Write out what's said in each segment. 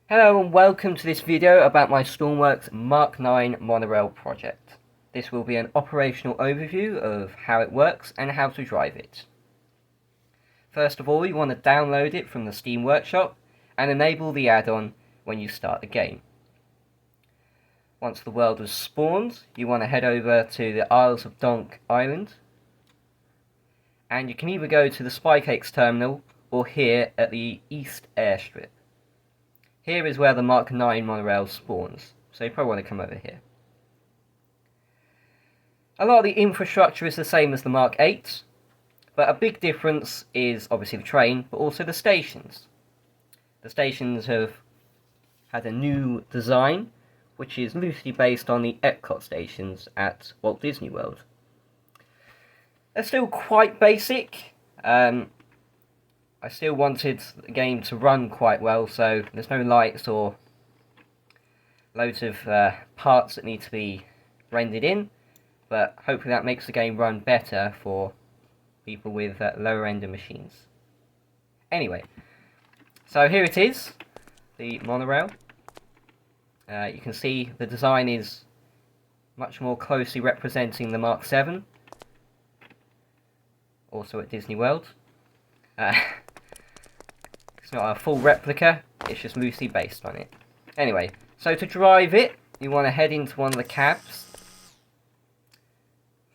Hello and welcome to this video about my Stormworks Mk IX Monorail project. This will be an operational overview of how it works and how to drive it. First of all, you want to download it from the Steam Workshop and enable the add-on when you start the game. Once the world has spawned, you want to head over to the Isles of Donk Island, and you can either go to the Spycakes terminal or here at the East Airstrip. Here is where the Mk IX Monorail spawns, so you probably want to come over here. A lot of the infrastructure is the same as the Mk VIII, but a big difference is obviously the train, but also the stations. The stations have had a new design, which is loosely based on the Epcot stations at Walt Disney World. They're still quite basic. I still wanted the game to run quite well, so there's no lights or loads of parts that need to be rendered in, but hopefully that makes the game run better for people with lower end machines. Anyway, so here it is, the monorail. You can see the design is much more closely representing the Mk VII, also at Disney World. It's not a full replica, it's just loosely based on it. Anyway, so to drive it, you want to head into one of the cabs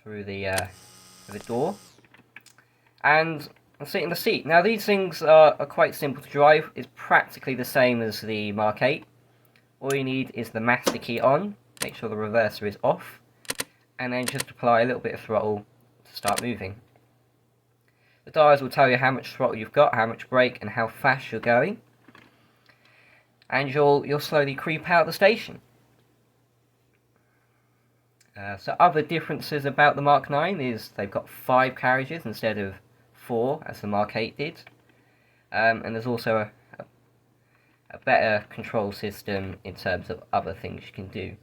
through the door and sit in the seat. Now these things are quite simple to drive. It's practically the same as the Mk VIII. All you need is the master key on, make sure the reverser is off, and then just apply a little bit of throttle to start moving. The dials will tell you how much throttle you've got, how much brake, and how fast you're going. And you'll slowly creep out the station. So other differences about the Mk IX is they've got 5 carriages instead of 4 as the Mk VIII did. And there's also a better control system in terms of other things you can do.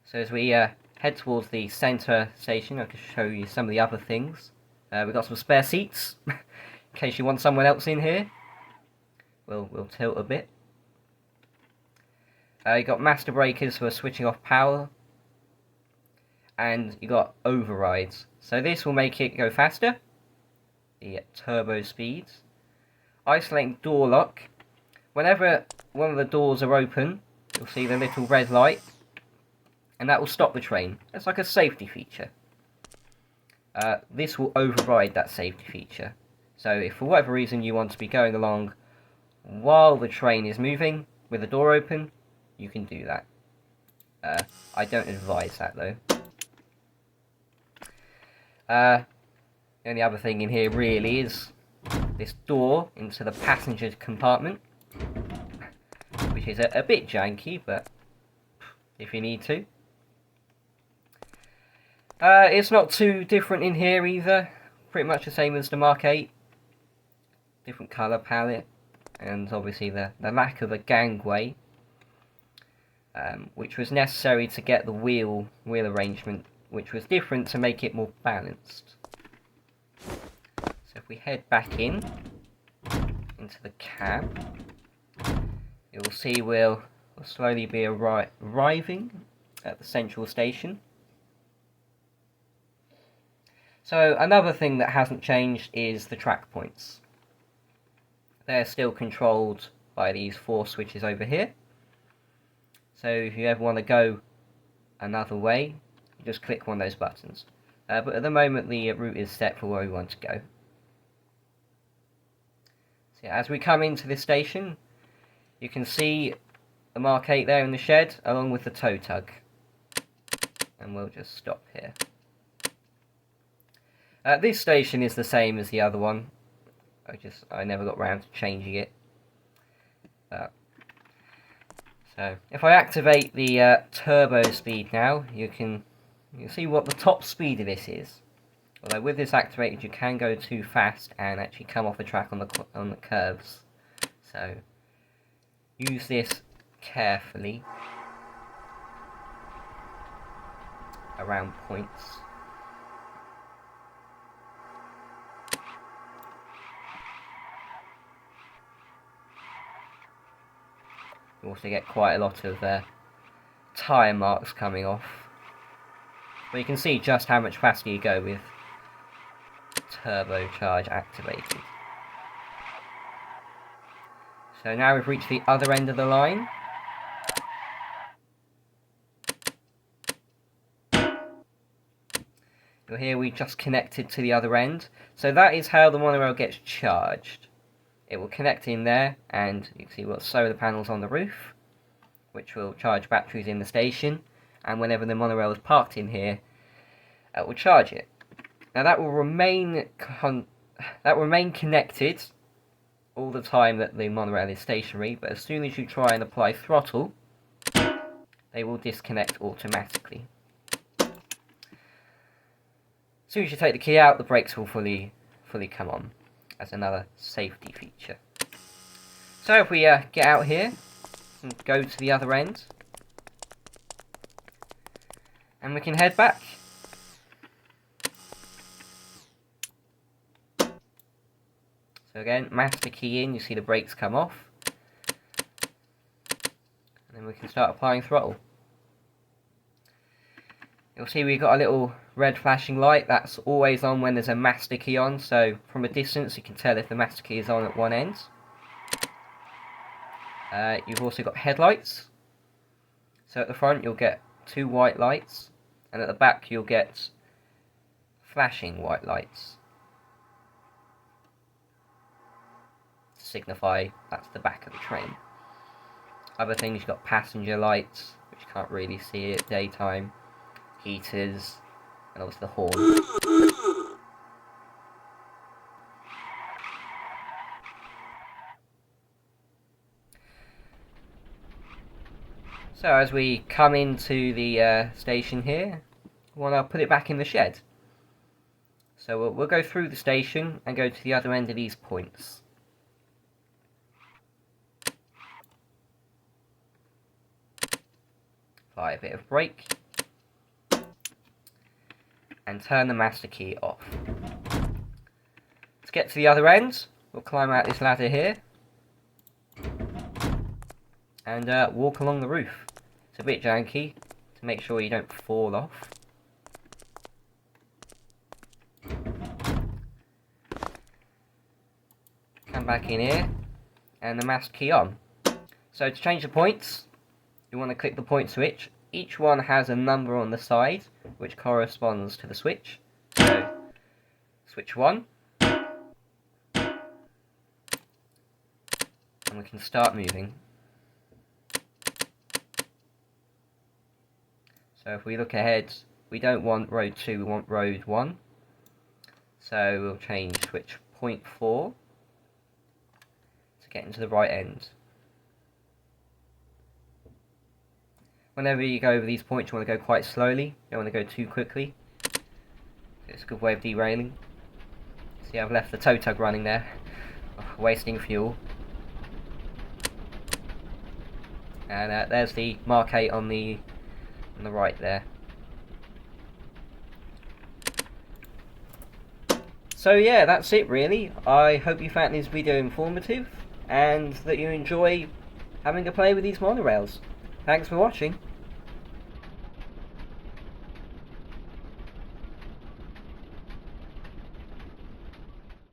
So as we head towards the centre station, I can show you some of the other things. We've got some spare seats, in case you want someone else in here. We'll tilt a bit. You've got master breakers for switching off power. And you've got overrides. So this will make it go faster. The turbo speeds. Isolating door lock. Whenever one of the doors are open, you'll see the little red light, and that will stop the train. It's like a safety feature. This will override that safety feature. So if for whatever reason you want to be going along while the train is moving with the door open, you can do that. I don't advise that though. The only other thing in here really is this door into the passenger compartment, which is a bit janky, but if you need to. It's not too different in here either, pretty much the same as the Mk VIII. Different colour palette, and obviously the lack of a gangway, which was necessary to get the wheel arrangement, which was different to make it more balanced. So if we head back into the cab, you'll see we'll slowly be arriving at the central station. So another thing that hasn't changed is the track points. They're still controlled by these 4 switches over here. So if you ever want to go another way, you just click one of those buttons. But at the moment the route is set for where we want to go. So as we come into this station, you can see the Mk VIII there in the shed, along with the tow tug. And we'll just stop here. This station is the same as the other one. I never got round to changing it. So if I activate the turbo speed now, you can see what the top speed of this is. Although with this activated, you can go too fast and actually come off the track on the curves. So use this carefully around points. You also get quite a lot of tyre marks coming off. But you can see just how much faster you go with turbocharge activated. So now we've reached the other end of the line. You'll hear we just connected to the other end. So that is how the monorail gets charged. It will connect in there, and you can see we've got solar panels on the roof, which will charge batteries in the station, and whenever the monorail is parked in here, it will charge it. Now that will remain connected all the time that the monorail is stationary, but as soon as you try and apply throttle, they will disconnect automatically. As soon as you take the key out, the brakes will fully come on, as another safety feature. So if we get out here and go to the other end, and we can head back. So again, master key in, you see the brakes come off, and then we can start applying throttle. You'll see we've got a little red flashing light. That's always on when there's a master key on, so from a distance you can tell if the master key is on at one end. You've also got headlights. So at the front you'll get 2 white lights, and at the back you'll get flashing white lights to signify that's the back of the train. Other things, you've got passenger lights, which you can't really see at daytime, heaters, and obviously the horn. So as we come into the station here, we want to put it back in the shed. So we'll go through the station and go to the other end of these points. Apply a bit of brake, and turn the master key off. To get to the other end, we'll climb out this ladder here, and walk along the roof. It's a bit janky, to make sure you don't fall off. Come back in here, and the master key on. So to change the points, you want to click the point switch. Each one has a number on the side, which corresponds to the switch. So, switch 1. And we can start moving. So if we look ahead, we don't want road 2, we want road 1. So we'll change switch point 4 to get into the right end. Whenever you go over these points, you want to go quite slowly. You don't want to go too quickly. It's a good way of derailing. See, I've left the tow tug running there, wasting fuel. And there's the Mk VIII on the right there. So yeah, that's it really. I hope you found this video informative, and that you enjoy having a play with these monorails. Thanks for watching.